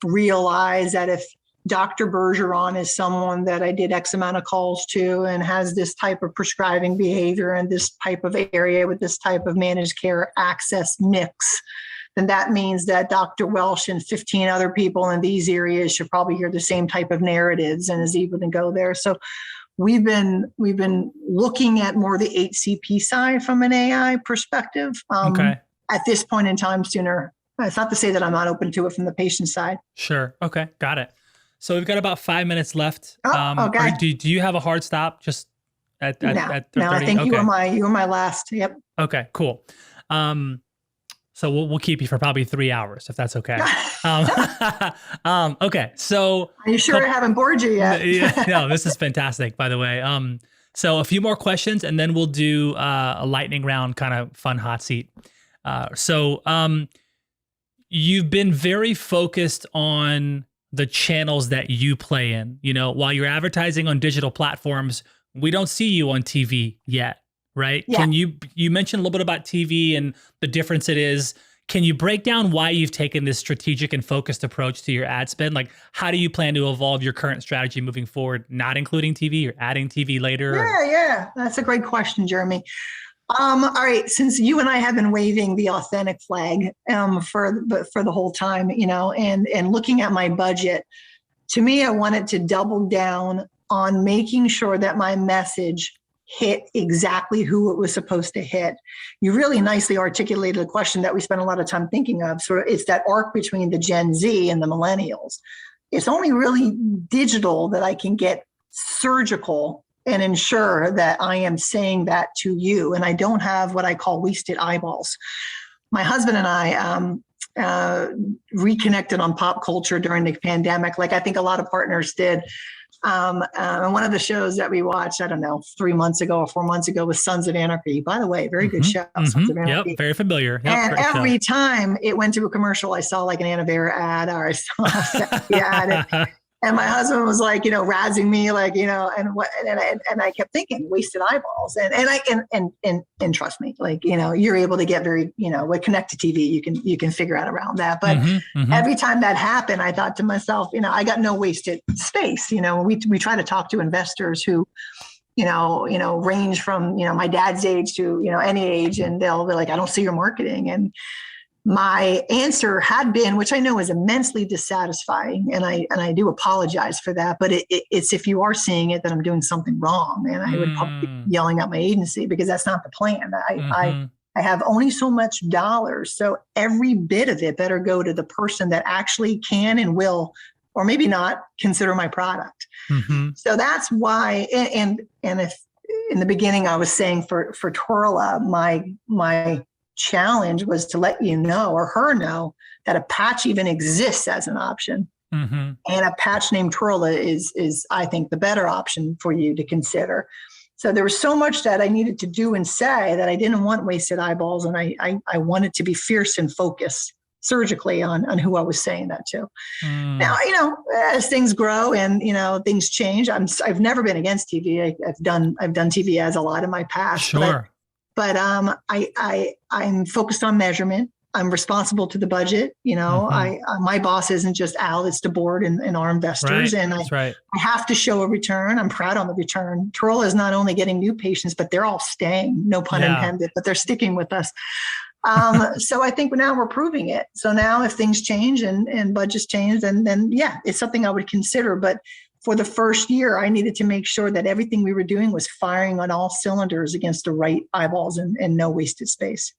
realize that if Dr. Bergeron is someone that I did X amount of calls to and has this type of prescribing behavior and this type of area with this type of managed care access mix, then that means that Dr. Welsh and 15 other people in these areas should probably hear the same type of narratives and is able to go there. So we've been looking at more the HCP side from an AI perspective. Okay. At this point in time, sooner. It's not to say that I'm not open to it from the patient side. Sure. Okay. Got it. So we've got about 5 minutes left. Okay. Do you have a hard stop just at 30? No, I think okay. you were my last. Yep. Okay, cool. So we'll keep you for probably 3 hours if that's okay. Okay. So are you sure I haven't bored you yet? Yeah, no, this is fantastic, by the way. So a few more questions and then we'll do a lightning round, kind of fun hot seat. You've been very focused on the channels that you play in. While you're advertising on digital platforms, we don't see you on TV yet, right? Yeah. Can you mentioned a little bit about TV and the difference it is. Can you break down why you've taken this strategic and focused approach to your ad spend? Like, how do you plan to evolve your current strategy moving forward, not including TV or adding TV later? Yeah. That's a great question, Jeremy. All right. Since you and I have been waving the authentic flag for the whole time, and looking at my budget, to me, I wanted to double down on making sure that my message hit exactly who it was supposed to hit. You really nicely articulated a question that we spent a lot of time thinking of. So it's that arc between the Gen Z and the millennials. It's only really digital that I can get surgical and ensure that I am saying that to you. And I don't have what I call wasted eyeballs. My husband and I reconnected on pop culture during the pandemic, like I think a lot of partners did. And one of the shows that we watched, I don't know, 3 months ago or 4 months ago was Sons of Anarchy. By the way, very good show. Sons of Anarchy. Yep, very familiar. Yep, and every time it went to a commercial, I saw like an Anavera ad or I saw a Pepsi ad. And my husband was like, razzing me, like, and I kept thinking wasted eyeballs. And trust me, like, you're able to get very, with connected TV, you can figure out around that. But every time that happened, I thought to myself, I got no wasted space. We try to talk to investors who, range from, my dad's age to, any age, and they'll be like, I don't see your marketing. And my answer had been, which I know is immensely dissatisfying, and I do apologize for that, but it's if you are seeing it, then I'm doing something wrong, and I would probably be yelling at my agency because that's not the plan. I have only so much dollars, so every bit of it better go to the person that actually can and will, or maybe not, consider my product. So that's why, and if in the beginning I was saying for Twirla, my challenge was to let you know, or her know, that a patch even exists as an option. Mm-hmm. And a patch named Twirla is, I think, the better option for you to consider. So there was so much that I needed to do and say that I didn't want wasted eyeballs. And I wanted to be fierce and focused surgically on who I was saying that to. Now, as things grow and, things change, I've never been against TV. I've done TV ads a lot in my past. Sure. But I'm focused on measurement. I'm responsible to the budget. My boss isn't just Al, it's the board and our investors. Right. And I have to show a return. I'm proud on the return. Twirla is not only getting new patients, but they're all staying, no pun intended, but they're sticking with us. So I think now we're proving it. So now if things change and budgets change, then it's something I would consider. But for the first year, I needed to make sure that everything we were doing was firing on all cylinders against the right eyeballs and no wasted space.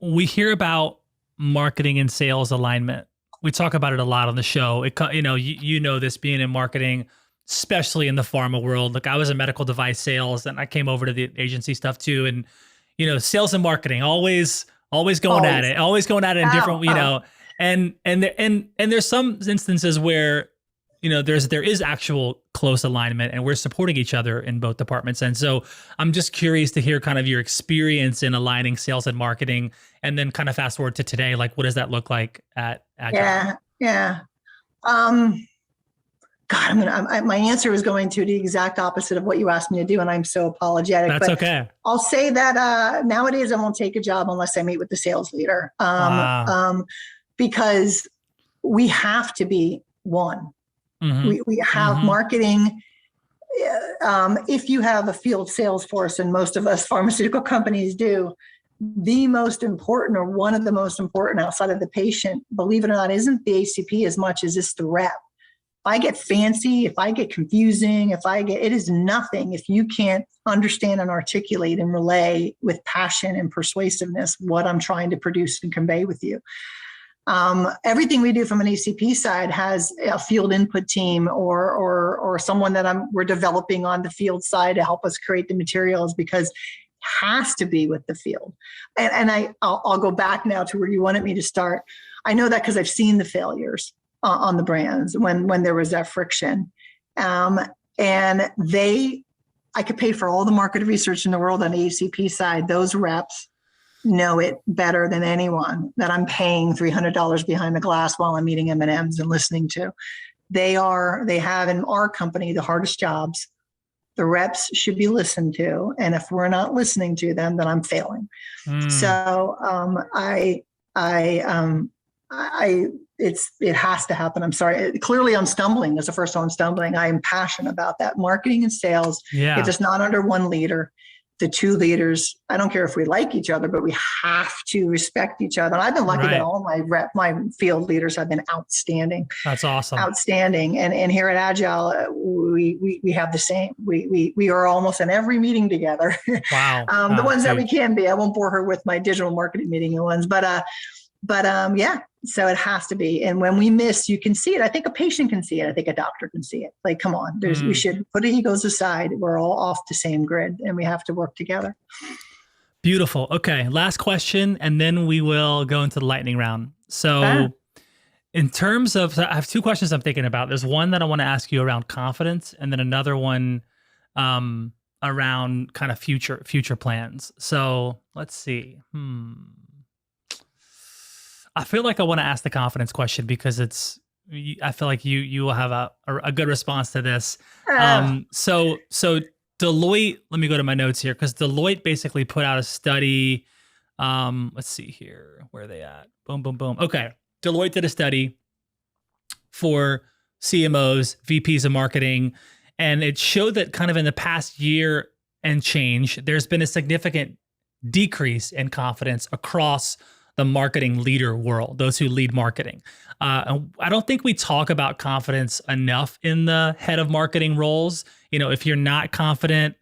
We hear about marketing and sales alignment. We talk about it a lot on the show. You know this, being in marketing, especially in the pharma world. Like, I was in medical device sales, and I came over to the agency stuff too. And sales and marketing always going at it in different. And there's some instances where there is actual close alignment, and we're supporting each other in both departments. And so I'm just curious to hear kind of your experience in aligning sales and marketing, and then kind of fast forward to today. Like, what does that look like at Agile? Yeah. God, my answer is going to the exact opposite of what you asked me to do, and I'm so apologetic. That's okay. I'll say that nowadays I won't take a job unless I meet with the sales leader, because we have to be one. Mm-hmm. We have marketing. If you have a field sales force, and most of us pharmaceutical companies do, the most important, or one of the most important outside of the patient, believe it or not, isn't the ACP as much as it's the rep. If I get fancy, if I get confusing, it is nothing if you can't understand and articulate and relay with passion and persuasiveness what I'm trying to produce and convey with you. Everything we do from an ACP side has a field input team or someone that we're developing on the field side to help us create the materials, because it has to be with the field. And I'll go back now to where you wanted me to start. I know that because I've seen the failures on the brands when there was that friction. And I could pay for all the market research in the world on the ACP side. Those reps know it better than anyone that I'm paying $300 behind the glass while I'm eating M&Ms and listening to. They have in our company the hardest jobs. The reps should be listened to, and if we're not listening to them, then I'm failing. So it has to happen. I'm sorry. Clearly, I'm stumbling. That's the first time I'm stumbling. I am passionate about that. Marketing and sales. Yeah. If it's not under one leader, the two leaders, I don't care if we like each other, but we have to respect each other. And I've been lucky that all my field leaders have been outstanding. That's awesome. Outstanding. And here at Agile, we have the same. We are almost in every meeting together. Wow. The ones that we can be. I won't bore her with my digital marketing meeting ones, but so it has to be. And when we miss, you can see it. I think a patient can see it. I think a doctor can see it. Like, come on, we should put egos aside. We're all off the same grid, and we have to work together. Beautiful. Okay. Last question, and then we will go into the lightning round. So in terms of, I have two questions I'm thinking about. There's one that I want to ask you around confidence, and then another one around kind of future plans. So let's see. I feel like I want to ask the confidence question because I feel like you will have a good response to this. So Deloitte, let me go to my notes here, because Deloitte basically put out a study. Let's see here. Where are they at? Boom, boom, boom. Okay. Deloitte did a study for CMOs, VPs of marketing, and it showed that kind of in the past year and change, there's been a significant decrease in confidence across the marketing leader world, those who lead marketing. I don't think we talk about confidence enough in the head of marketing roles. If you're not confident,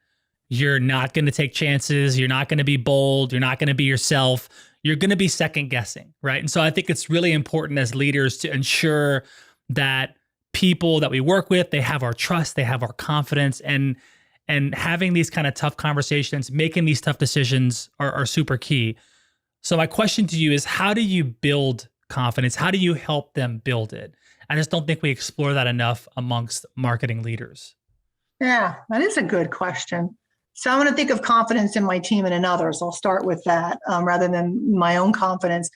you're not going to take chances. You're not going to be bold. You're not going to be yourself. You're going to be second guessing, right? And so I think it's really important as leaders to ensure that people that we work with, they have our trust, they have our confidence, and and having these kind of tough conversations, making these tough decisions are super key. So my question to you is, how do you build confidence? How do you help them build it? I just don't think we explore that enough amongst marketing leaders. Yeah, that is a good question. So I'm going to think of confidence in my team and in others. I'll start with that rather than my own confidence.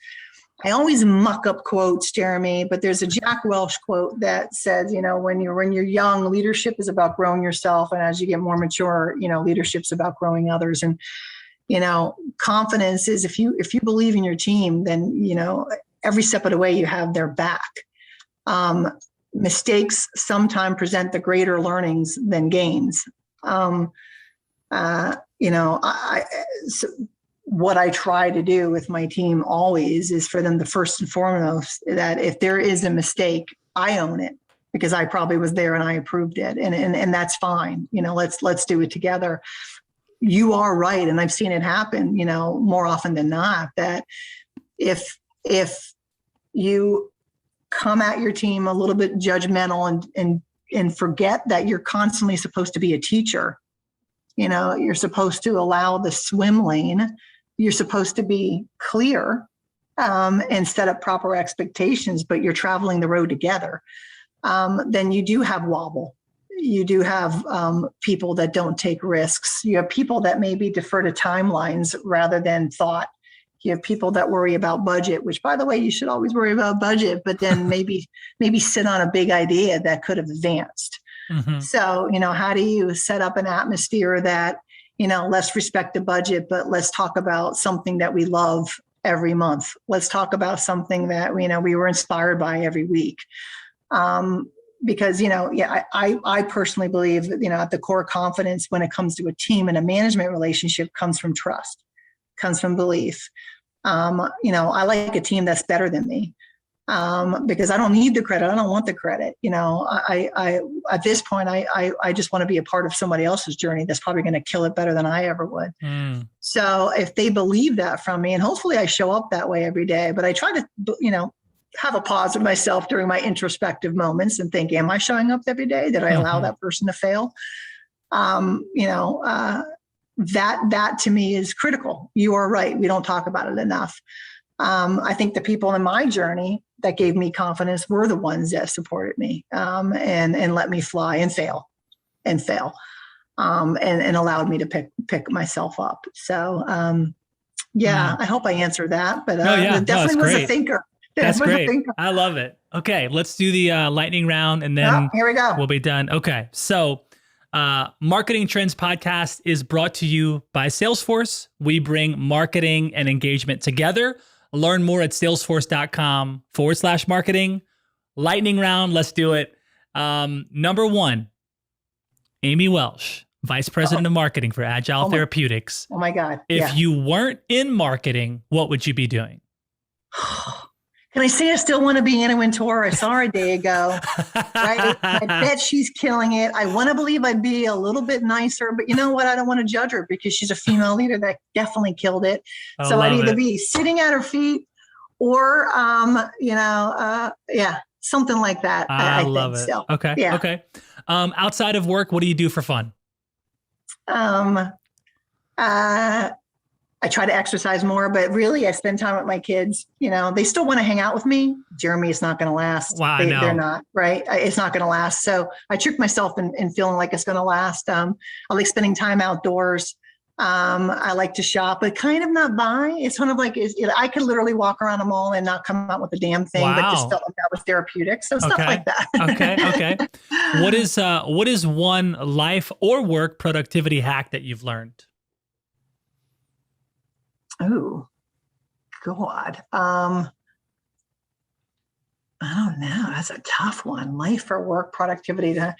I always muck up quotes, Jeremy, but there's a Jack Welsh quote that says, when you're young, leadership is about growing yourself. And as you get more mature, leadership's about growing others. And, confidence is if you believe in your team, then, every step of the way you have their back. Mistakes sometimes present the greater learnings than gains. What I try to do with my team always is for them to first and foremost that if there is a mistake, I own it because I probably was there and I approved it, and that's fine. Let's do it together. You are right, and I've seen it happen. More often than not, that if you come at your team a little bit judgmental and forget that you're constantly supposed to be a teacher. You're supposed to allow the swim lane. You're supposed to be clear and set up proper expectations, but you're traveling the road together. Then you do have wobble. You do have people that don't take risks. You have people that maybe defer to timelines rather than thought. You have people that worry about budget, which, by the way, you should always worry about budget, but then maybe sit on a big idea that could have advanced. Mm-hmm. So, how do you set up an atmosphere that, let's respect the budget, but let's talk about something that we love every month. Let's talk about something that, we were inspired by every week. Because, I personally believe that, at the core confidence when it comes to a team and a management relationship comes from trust, comes from belief. I like a team that's better than me. Because I don't need the credit. I don't want the credit. I at this point, I just want to be a part of somebody else's journey that's probably going to kill it better than I ever would. Mm. So if they believe that from me, and hopefully I show up that way every day, but I try to, have a pause with myself during my introspective moments and think, am I showing up every day? Did I allow that person to fail? That to me is critical. You are right. We don't talk about it enough. I think the people in my journey that gave me confidence were the ones that supported me and let me fly and fail and allowed me to pick myself up. So, I hope I answered that, but definitely was a thinker. That's great. I love it. Okay, let's do the lightning round and then here we go. We'll be done. Okay, so Marketing Trends Podcast is brought to you by Salesforce. We bring marketing and engagement together. Learn more at salesforce.com/marketing. Lightning round, let's do it. Number 1, Amy Welsh, Vice President of Marketing for Agile Therapeutics. Oh my God. If you weren't in marketing, what would you be doing? Can I say I still want to be Anna Wintour? I saw her a day ago. Right? I bet she's killing it. I want to believe I'd be a little bit nicer, but you know what? I don't want to judge her because she's a female leader that definitely killed it. So I'd either be sitting at her feet or, something like that. I love it. So, okay. Yeah. Okay. Outside of work, what do you do for fun? I try to exercise more, but really I spend time with my kids. They still want to hang out with me. Jeremy, it's not going to last. Wow, they're not, right? It's not going to last. So I trick myself in feeling like it's going to last. I like spending time outdoors. I like to shop, but kind of not buy. It's kind of like, I could literally walk around a mall and not come out with a damn thing, but just felt like that was therapeutic. So stuff like that. Okay. What is one life or work productivity hack that you've learned? Oh, God. I don't know. That's a tough one. Life or work productivity I'm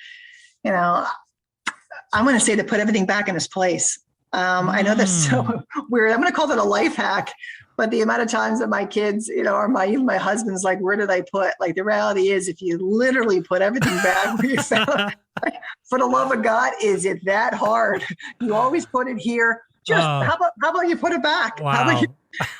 going to say to put everything back in its place. I know that's so weird. I'm going to call that a life hack, but the amount of times that my kids, or my husband's like, where did I put? Like the reality is if you literally put everything back where you found, for the love of God, is it that hard? You always put it here. Just how about you put it back? Wow.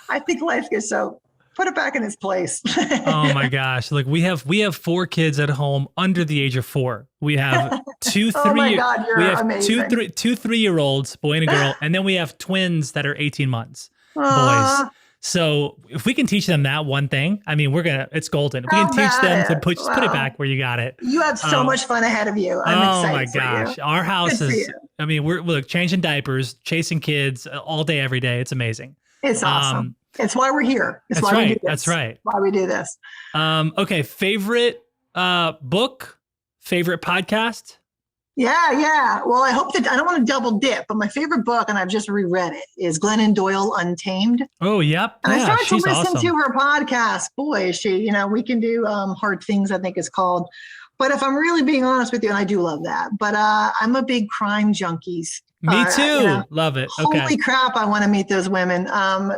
I think life gets so put it back in its place. Oh my gosh. Like we have 4 kids at home under the age of 4. We have two, Oh my three, God, you're we have amazing. two 3-year-olds, boy and a girl. And then we have twins that are 18 months, Aw. boys. So if we can teach them that one thing, I mean, it's golden. If we can teach them to put it back where you got it. You have so much fun ahead of you. I'm excited for gosh. you. Our house Good for is, you. I mean, we're changing diapers, chasing kids all day, every day. It's amazing. It's awesome. It's why we're here. It's That's why we right. do this. That's right. Why we do this. Okay. Favorite book, favorite podcast? Yeah. Well, I hope that I don't want to double dip, but my favorite book, and I've just reread it, is Glennon Doyle Untamed. Oh, yep. And I started to she's listen awesome. to her podcast. Boy, is she, We Can Do Hard Things, I think it's called. But if I'm really being honest with you, and I do love that, but I'm a big crime junkies. Me too. Love it. Okay. Holy crap, I want to meet those women.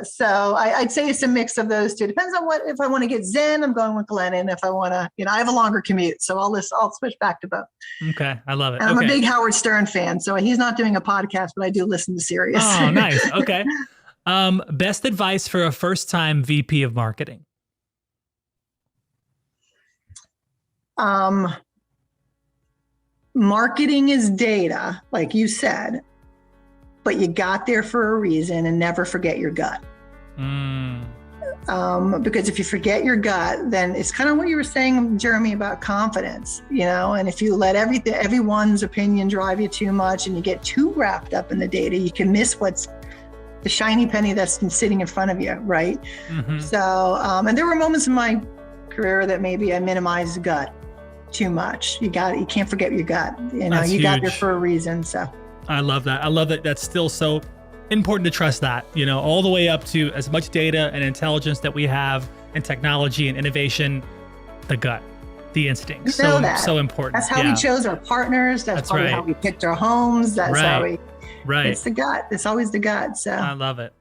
So I'd say it's a mix of those two. Depends on if I want to get zen, I'm going with Glennon. If I want to, I have a longer commute, so I'll switch back to both. Okay. I love it. And I'm a big Howard Stern fan, so he's not doing a podcast, but I do listen to Sirius. Oh, nice. Okay. Best advice for a first-time VP of marketing? Marketing is data, like you said, but you got there for a reason, and never forget your gut. Because if you forget your gut, then it's kind of what you were saying, Jeremy, about confidence, and if you let everyone's opinion drive you too much and you get too wrapped up in the data, you can miss what's the shiny penny that's been sitting in front of you, right? Mm-hmm. So, and there were moments in my career that maybe I minimized gut too much. You can't forget your gut. That's you got huge. there for a reason. So I love that. I love that. That's still so important to trust that, all the way up to as much data and intelligence that we have and technology and innovation, the gut, the instinct. So important. That's how we chose our partners. That's probably how we picked our homes. That's how we, Right. It's the gut. It's always the gut. So I love it.